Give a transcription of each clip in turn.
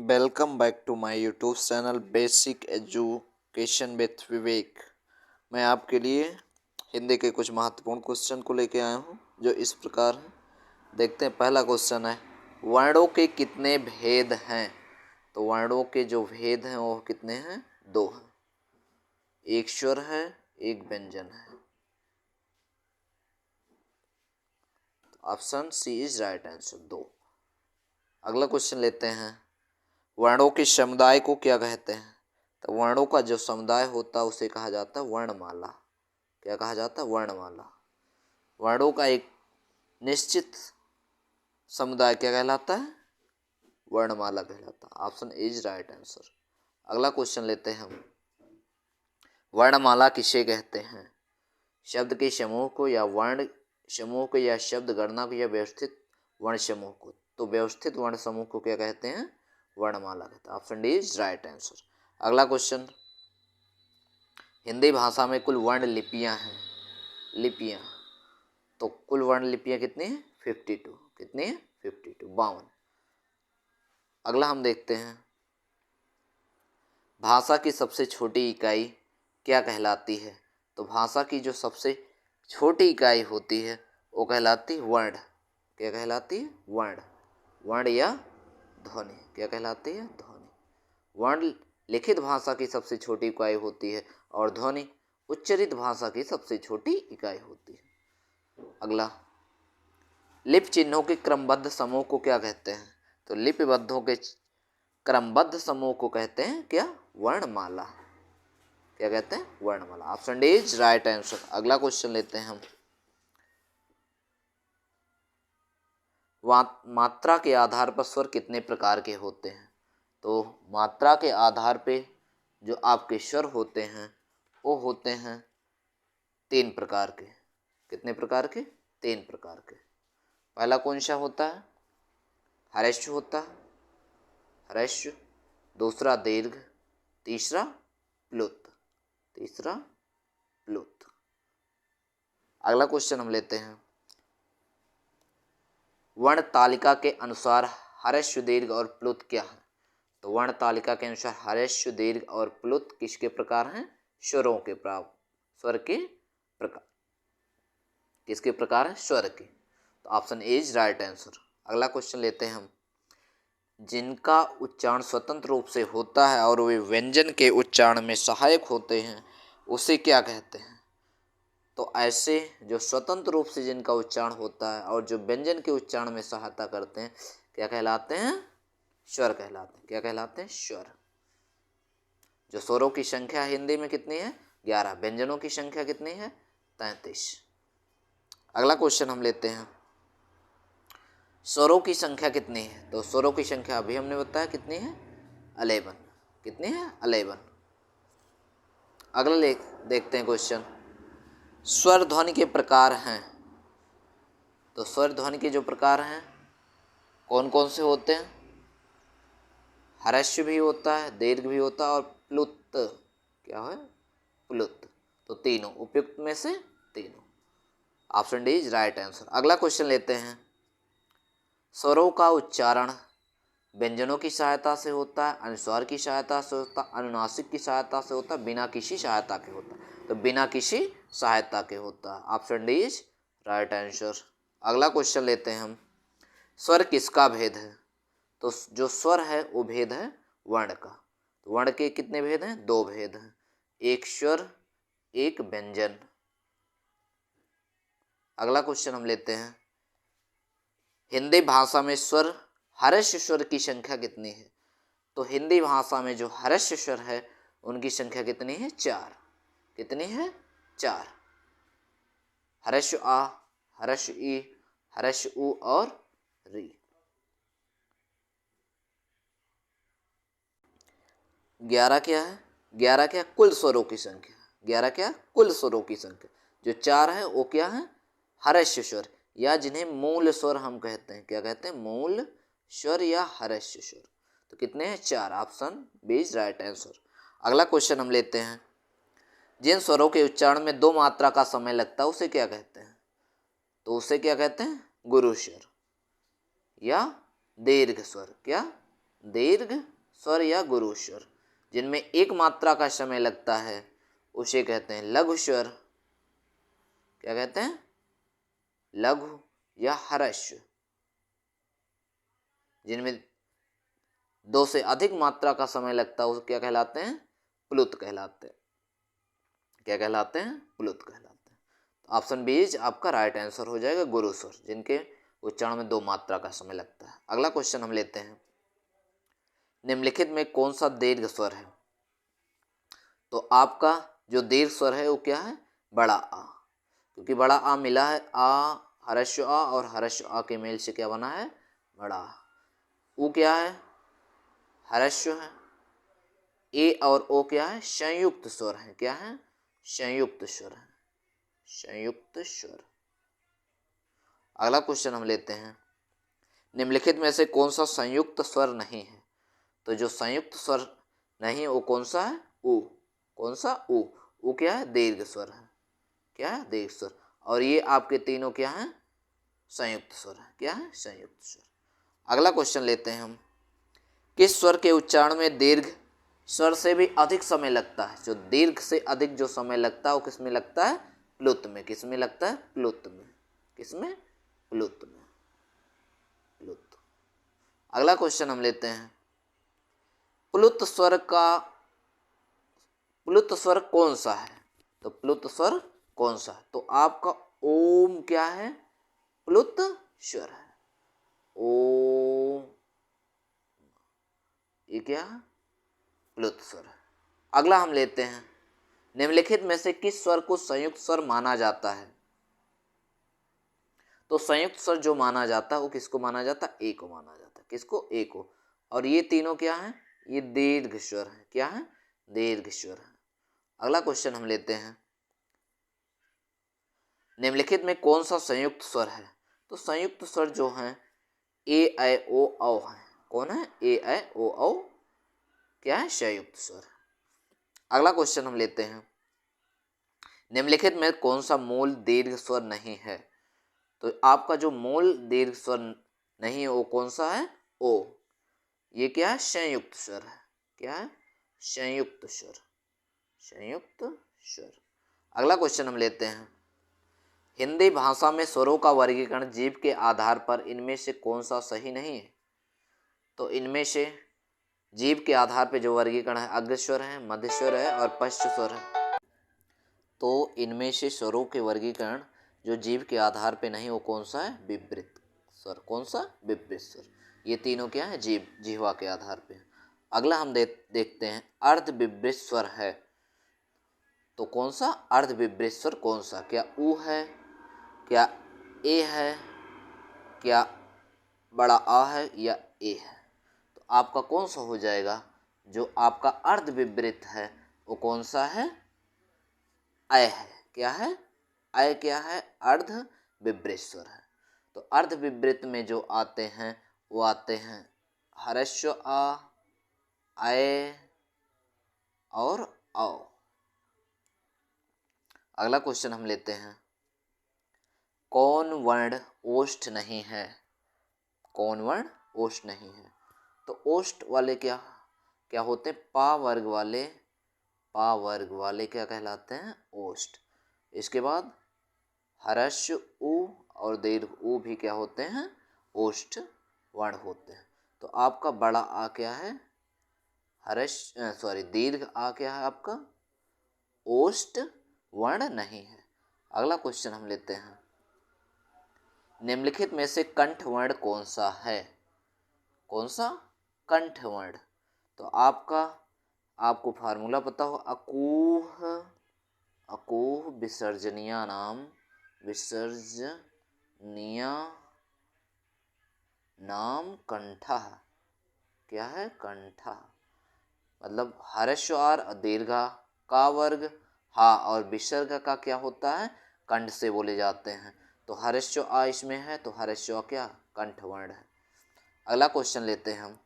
Welcome back to my YouTube channel basic education with Vivek. मैं आपके लिए हिंदी के कुछ महत्वपूर्ण क्वेश्चन को लेके आया हूँ जो इस प्रकार है। देखते हैं, पहला क्वेश्चन है, वर्णों के कितने भेद हैं? तो वर्णों के जो भेद हैं वो कितने हैं? 2 हैं। एक स्वर है, एक व्यंजन है। Option C is right answer, 2। अगला क्वेश्चन लेते हैं, वर्णों के समुदाय को क्या कहते हैं? तो वर्णों का जो समुदाय होता है उसे कहा जाता है वर्णमाला। क्या कहा जाता है? वर्णमाला। वर्णों का एक निश्चित समुदाय क्या कहलाता है? वर्णमाला कहलाता है। Option is right answer. अगला क्वेश्चन लेते हैं हम, वर्णमाला किसे कहते हैं? शब्द के समूह को या वर्ण समूह को या शब्द गणना को या व्यवस्थित वर्ण समूह को? तो व्यवस्थित वर्ण समूह को क्या कहते हैं? वर्णमाला कहते हैं। Option D is right answer. अगला क्वेश्चन, हिंदी भाषा में कुल वर्ण लिपियां हैं। लिपियां, तो कुल वर्ण लिपियां कितनी हैं? 52। कितनी है? 52, 52। अगला हम देखते हैं, भाषा की सबसे छोटी इकाई क्या कहलाती है? तो भाषा की जो सबसे छोटी इकाई होती है वो कहलाती है वर्ण। क्या कहलाती है? वर्ण। वर्ण या ध्वनि। क्या कहलाती है? ध्वनि। वर्ण लिखित भाषा की सबसे छोटी इकाई होती है और ध्वनि उच्चरित भाषा की सबसे छोटी इकाई होती है। अगला, लिपि चिन्हों के क्रमबद्ध समूह को क्या कहते हैं? तो लिपिबद्धों के क्रमबद्ध समूह को कहते हैं क्या? वर्णमाला। क्या कहते हैं? वर्णमाला। Option D is right answer. अगला क्वेश्चन लेते हैं हम, मात्रा के आधार पर स्वर कितने प्रकार के होते हैं? तो मात्रा के आधार पे जो आपके स्वर होते हैं वो होते हैं 3 प्रकार के। कितने प्रकार के? 3 प्रकार के। पहला कौन सा होता है? हर्ष होता है, हर्ष। दूसरा दीर्घ, तीसरा प्लुत। तीसरा प्लुत। अगला क्वेश्चन हम लेते हैं, वर्ण तालिका के अनुसार हर्ष, दीर्घ और प्लुत क्या है? तो वर्ण तालिका के अनुसार हर्ष, दीर्घ और प्लुत किसके प्रकार हैं? स्वरों के स्वर के प्रकार। किसके प्रकार है? स्वर के। तो option A is right answer. अगला क्वेश्चन लेते हैं हम, जिनका उच्चारण स्वतंत्र रूप से होता है और वे व्यंजन के उच्चारण में सहायक होते हैं उसे क्या कहते हैं? तो ऐसे जो स्वतंत्र रूप से जिनका उच्चारण होता है और जो व्यंजन के उच्चारण में सहायता करते हैं क्या कहलाते हैं? स्वर कहलाते हैं। क्या कहलाते हैं? स्वर। जो स्वरों की संख्या हिंदी में कितनी है? 11। व्यंजनों की संख्या कितनी है? 33। अगला क्वेश्चन हम लेते हैं, स्वरों की संख्या कितनी है? तो स्वरों की संख्या अभी हमने बताया कितनी है? 11। कितनी है? 11। अगला देखते हैं क्वेश्चन, स्वर ध्वनि के प्रकार हैं। तो स्वर ध्वनि के जो प्रकार हैं कौन कौन से होते हैं? हर्ष भी होता है, दीर्घ भी होता है और प्लुत। क्या है? प्लुत। तो तीनों उपयुक्त में से तीनों। Option D is right answer. अगला क्वेश्चन लेते हैं, स्वरों का उच्चारण व्यंजनों की सहायता से होता है, अनुस्वार की सहायता से होता है, अनुनासिक की सहायता से होता है, बिना किसी सहायता के होता है? तो बिना किसी सहायता के होता है। Option D is right answer. अगला क्वेश्चन लेते हैं हम, स्वर किसका भेद है? तो जो स्वर है वो भेद है वर्ण का। तो वर्ण के कितने भेद हैं? 2 भेद हैं, एक स्वर एक व्यंजन। अगला क्वेश्चन हम लेते हैं, हिंदी भाषा में स्वर हर्ष स्वर की संख्या कितनी है? तो हिंदी भाषा में जो हर्ष स्वर है उनकी संख्या कितनी है? 4। कितनी है? 4। हर्ष आ, हर्ष ई, हर्ष उ और री। 11 क्या है? 11 क्या? कुल स्वरों की संख्या। 11 क्या? कुल स्वरों की संख्या। जो 4 है वो क्या है? हर्ष स्वर, या जिन्हें मूल स्वर हम कहते हैं। क्या कहते हैं? मूल स्वर या हर्ष स्वर। तो कितने हैं? 4। Option B is right answer. अगला क्वेश्चन हम लेते हैं, जिन स्वरों के उच्चारण में 2 मात्रा का समय लगता है उसे क्या कहते हैं? तो उसे क्या कहते हैं? गुरु स्वर या दीर्घ स्वर। क्या? दीर्घ स्वर या गुरु स्वर। जिनमें एक मात्रा का समय लगता है उसे कहते हैं लघु स्वर। क्या कहते हैं? लघु या ह्रस्व। जिनमें 2 से अधिक मात्रा का समय लगता है उसे क्या कहलाते हैं? प्लुत कहलाते हैं। क्या कहलाते हैं? प्लुत कहलाते हैं। तो ऑप्शन बी आपका राइट आंसर हो जाएगा, गुरु स्वर, जिनके उच्चारण में 2 मात्रा का समय लगता है। अगला क्वेश्चन हम लेते हैं, निम्नलिखित में कौन सा दीर्घ स्वर है? तो आपका जो दीर्घ स्वर है वो क्या है? बड़ा आ, क्योंकि बड़ा आ मिला है आ, ह्रस्व आ और ह्रस्व आ के मेल से क्या बना है? बड़ा आ। ऊ क्या है? ह्रस्व है। ए और ओ क्या है? संयुक्त स्वर है। क्या है? संयुक्त स्वर है। संयुक्त स्वर। अगला क्वेश्चन हम लेते हैं, निम्नलिखित में से कौन सा संयुक्त स्वर नहीं है? तो जो संयुक्त स्वर नहीं वो कौन सा है? ऊ। कौन सा? ऊ। ऊ क्या है? दीर्घ स्वर है। क्या है? दीर्घ स्वर। और ये आपके तीनों क्या है? संयुक्त स्वर है। क्या है? संयुक्त स्वर। अगला क्वेश्चन लेते हैं हम, किस स्वर के उच्चारण में दीर्घ स्वर से भी अधिक समय लगता है? जो दीर्घ से अधिक जो समय लगता है वो किस में लगता है? प्लुत में। किस में लगता है? प्लुत में। किस में? प्लुत में। प्लुत। अगला क्वेश्चन हम लेते हैं, प्लुत स्वर कौन सा है? तो प्लुत स्वर कौन सा है? तो आपका ओम क्या है? प्लुत स्वर है। ओम, ये क्या है? प्लुत स्वर है। अगला हम लेते हैं, निम्नलिखित में से किस स्वर को संयुक्त स्वर माना जाता है? तो संयुक्त स्वर जो माना जाता है वो किसको माना जाता है? ए को माना जाता है। किसको? ए को। और ये तीनों क्या है? ये दीर्घ स्वर है। क्या है? दीर्घ स्वर है। अगला क्वेश्चन हम लेते हैं, निम्नलिखित में कौन सा संयुक्त स्वर है? तो संयुक्त स्वर जो है ए ऐ ओ औ है। कौन है? ए ऐ ओ औ क्या है? संयुक्त स्वर। अगला क्वेश्चन हम लेते हैं, निम्नलिखित में कौन सा मूल दीर्घ स्वर नहीं है? तो आपका जो मूल दीर्घ स्वर नहीं है वो कौन सा है? ओ। ये क्या है? संयुक्त स्वर है। क्या है? संयुक्त स्वर। संयुक्त स्वर। अगला क्वेश्चन हम लेते हैं, हिंदी भाषा में स्वरों का वर्गीकरण जीभ के आधार पर इनमें से कौन सा सही नहीं है? तो इनमें से जीभ के आधार पर जो वर्गीकरण है अग्रस्वर है, मध्य स्वर है और पश्च स्वर है। तो इनमें से स्वरों के वर्गीकरण जो जीभ के आधार पे नहीं वो कौन सा है? विवृत स्वर। कौन सा? विवृत स्वर। ये तीनों क्या है? जिह्वा के आधार पे। अगला हम देखते हैं, अर्ध विवृत स्वर है तो कौन सा? अर्ध विवृत स्वर कौन सा? क्या ऊ है? क्या ए है? क्या बड़ा आ है? या ए है? तो आपका कौन सा हो जाएगा? जो आपका अर्ध विवृत है वो कौन सा है? अय है। क्या है? अय क्या है? अर्ध विवृत स्वर है। तो अर्ध विवृत में जो आते हैं वो आते हैं ह्रस्व आ, अय और औ। अगला क्वेश्चन हम लेते हैं, कौन वर्ण ओष्ठ नहीं है? कौन वर्ण ओष्ठ नहीं है? तो ओष्ठ वाले क्या क्या होते हैं? पा वर्ग वाले क्या कहलाते हैं? ओष्ठ। इसके बाद ह्रस्व उ और दीर्घ उ भी क्या होते हैं? ओष्ठ वर्ण होते हैं। तो आपका बड़ा आ क्या है? दीर्घ आ क्या है आपका? ओष्ठ वर्ण नहीं है। अगला क्वेश्चन हम लेते हैं, निम्नलिखित में से कंठ वर्ण कौन सा है? कौन सा? कंठ वर्ण। तो आपको फार्मूला पता हो, अकूह विसर्जनीय नाम कंठः। क्या है? कंठः। मतलब ह्रस्व और दीर्घा का वर्ग हा और विसर्ग का क्या होता है? कंठ से बोले जाते हैं। तो ह्रस्व आ इसमें है तो ह्रस्व आ क्या? कंठ वर्ण है। अगला क्वेश्चन लेते हैं हम,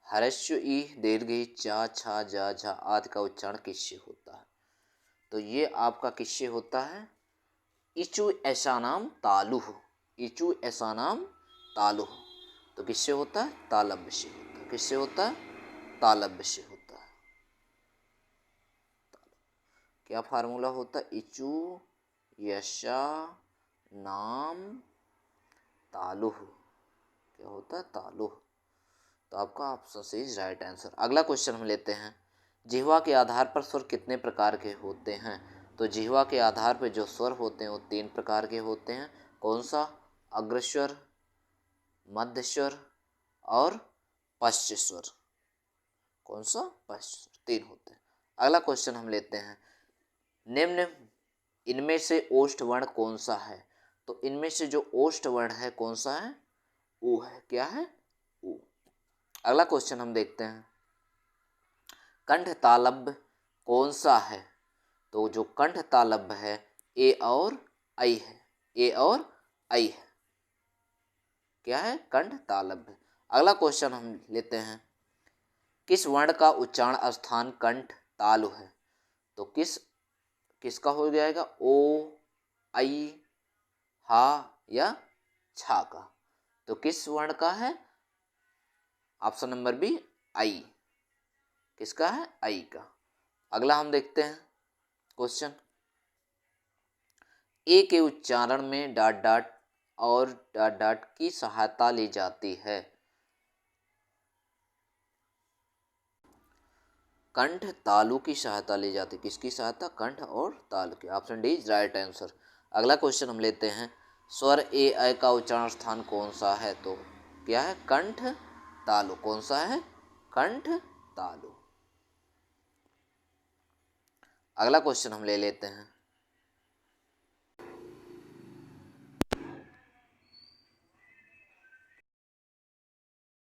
ह्रस्व ई दीर्घ ई चा छा जा झा आदि का उच्चारण किससे होता है? तो ये आपका किससे होता है? इचु ऐसा नाम तालु। इचू ऐसा नाम तालु। तो किससे होता है? तालव्य से होता है। किससे होता है? तालव्य से होता है। क्या फार्मूला होता है? इचू यशा नाम तालुह। क्या होता है? तालुह। तो आपका option C is right answer. अगला क्वेश्चन हम लेते हैं, जिह्वा के आधार पर स्वर कितने प्रकार के होते हैं? तो जिह्वा के आधार पर जो स्वर होते हैं वो 3 प्रकार के होते हैं। कौन सा? अग्रस्वर, मध्य स्वर और पश्च स्वर। कौन सा? पश्च स्वर। 3 होते हैं। अगला क्वेश्चन हम लेते हैं, निम्न इनमें से ओष्ठ वर्ण कौन सा है? तो इनमें से जो ओष्ठ वर्ण है कौन सा है? ऊ है। क्या है? ऊ। अगला क्वेश्चन हम देखते हैं, कंठ तालव्य कौन सा है? तो जो कंठ तालव्य है ए और ऐ है। ए और ऐ है। क्या है? कंठ तालव्य। अगला क्वेश्चन हम लेते हैं, किस वर्ण का उच्चारण स्थान कंठ तालु है? तो किसका हो जाएगा? ओ, ऐ, हा या छा का? तो किस वर्ण का है? ऑप्शन नंबर बी, ऐ। किसका है? ऐ का। अगला हम देखते हैं क्वेश्चन, ए के उच्चारण में डॉट डॉट और डॉट डॉट की सहायता ली जाती है। कंठ तालु की सहायता ली जाती है। किसकी सहायता? कंठ और तालु की। Option D is right answer. अगला क्वेश्चन हम लेते हैं, स्वर ए ऐ का उच्चारण स्थान कौन सा है? तो क्या है? कंठ तालु। कौन सा है? कंठ तालु। अगला क्वेश्चन हम ले लेते हैं,